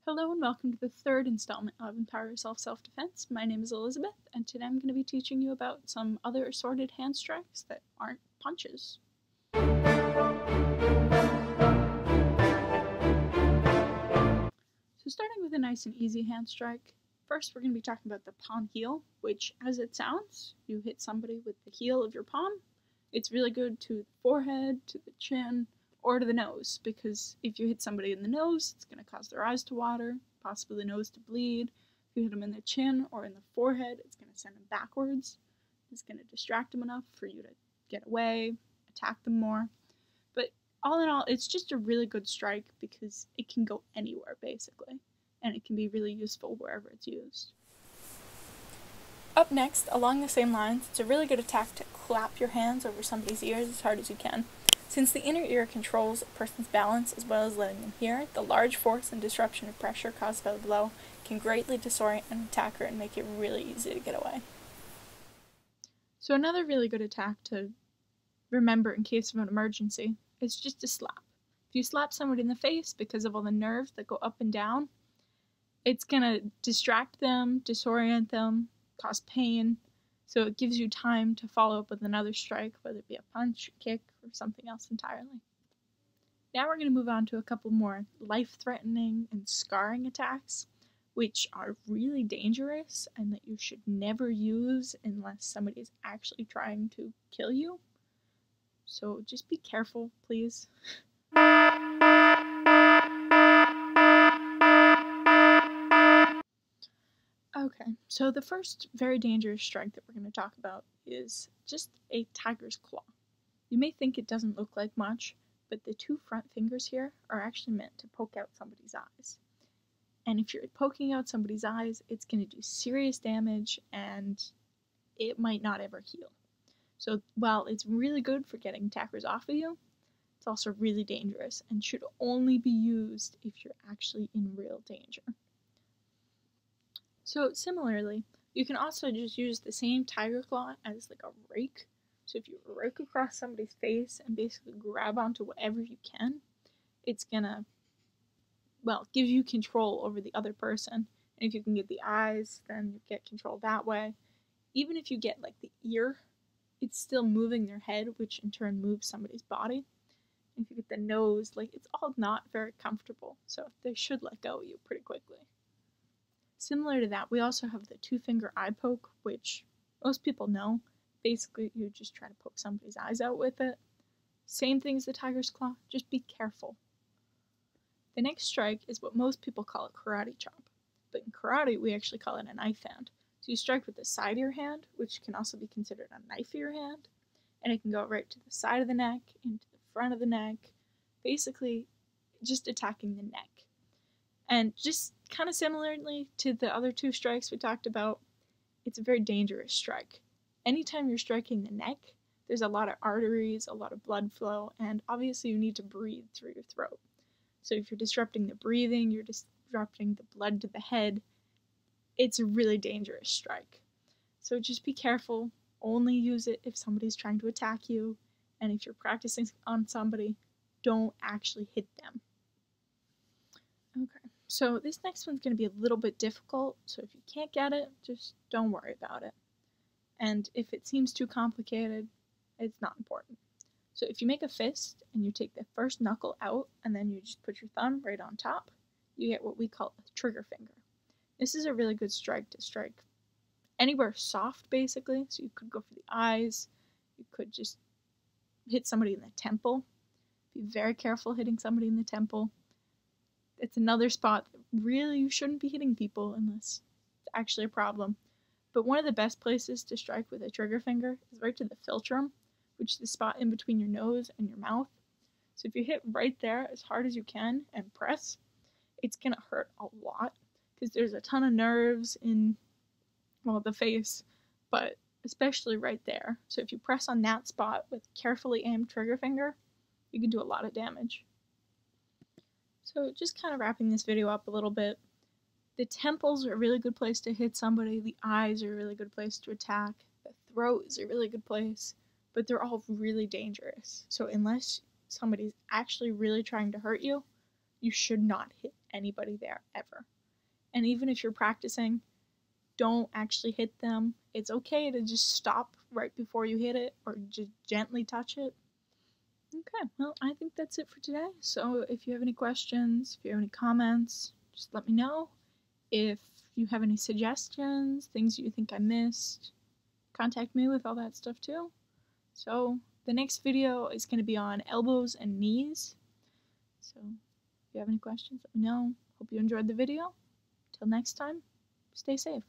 Hello and welcome to the third installment of Empower Yourself Self-Defense. My name is Elizabeth, and today I'm going to be teaching you about some other assorted hand strikes that aren't punches. So starting with a nice and easy hand strike, first we're going to be talking about the palm heel, which as it sounds, you hit somebody with the heel of your palm. It's really good to the forehead, to the chin, or to the nose, because if you hit somebody in the nose, it's going to cause their eyes to water, possibly the nose to bleed. If you hit them in the chin or in the forehead, it's going to send them backwards. It's going to distract them enough for you to get away, attack them more. But all in all, it's just a really good strike because it can go anywhere, basically, and it can be really useful wherever it's used. Up next, along the same lines, it's a really good attack to clap your hands over somebody's ears as hard as you can. Since the inner ear controls a person's balance as well as letting them hear, the large force and disruption of pressure caused by the blow can greatly disorient an attacker and make it really easy to get away. So another really good attack to remember in case of an emergency is just a slap. If you slap somebody in the face because of all the nerves that go up and down, it's going to distract them, disorient them, cause pain. So it gives you time to follow up with another strike, whether it be a punch, kick, or something else entirely. Now we're going to move on to a couple more life-threatening and scarring attacks, which are really dangerous and that you should never use unless somebody is actually trying to kill you. So just be careful, please. Okay, so the first very dangerous strike that we're going to talk about is just a tiger's claw. You may think it doesn't look like much, but the two front fingers here are actually meant to poke out somebody's eyes. And if you're poking out somebody's eyes, it's going to do serious damage and it might not ever heal. So while it's really good for getting attackers off of you, it's also really dangerous and should only be used if you're actually in real danger. So similarly, you can also just use the same tiger claw as like a rake. So if you rake across somebody's face and basically grab onto whatever you can, it's gonna, give you control over the other person. And if you can get the eyes, then you get control that way. Even if you get like the ear, it's still moving their head, which in turn moves somebody's body. And if you get the nose, it's all not very comfortable. So they should let go of you pretty quickly. Similar to that, we also have the two-finger eye poke, which most people know. Basically, you just try to poke somebody's eyes out with it. Same thing as the tiger's claw, just be careful. The next strike is what most people call a karate chop, but in karate, we actually call it a knife hand. So you strike with the side of your hand, which can also be considered a knife of your hand, and it can go right to the side of the neck, into the front of the neck, basically just attacking the neck. And just kind of similarly to the other two strikes we talked about, it's a very dangerous strike. Anytime you're striking the neck, there's a lot of arteries, a lot of blood flow, and obviously you need to breathe through your throat. So if you're disrupting the breathing, you're disrupting the blood to the head, it's a really dangerous strike. So just be careful, only use it if somebody's trying to attack you, and if you're practicing on somebody, don't actually hit them. Okay. So this next one's going to be a little bit difficult, so if you can't get it, just don't worry about it. And if it seems too complicated, it's not important. So if you make a fist and you take the first knuckle out and then you just put your thumb right on top, you get what we call a trigger finger. This is a really good strike to strike anywhere soft, basically. So you could go for the eyes, you could just hit somebody in the temple. Be very careful hitting somebody in the temple. It's another spot that really you shouldn't be hitting people unless it's actually a problem. But one of the best places to strike with a trigger finger is right to the philtrum, which is the spot in between your nose and your mouth. So if you hit right there as hard as you can and press, it's going to hurt a lot because there's a ton of nerves in, the face, but especially right there. So if you press on that spot with carefully aimed trigger finger, you can do a lot of damage. So just kind of wrapping this video up a little bit, the temples are a really good place to hit somebody, the eyes are a really good place to attack, the throat is a really good place, but they're all really dangerous. So unless somebody's actually really trying to hurt you, you should not hit anybody there ever. And even if you're practicing, don't actually hit them. It's okay to just stop right before you hit it or just gently touch it. Okay, well, I think that's it for today. So if you have any questions, if you have any comments, just let me know. If you have any suggestions, things you think I missed, contact me with all that stuff too. So the next video is going to be on elbows and knees. So if you have any questions, let me know. Hope you enjoyed the video. Till next time, stay safe.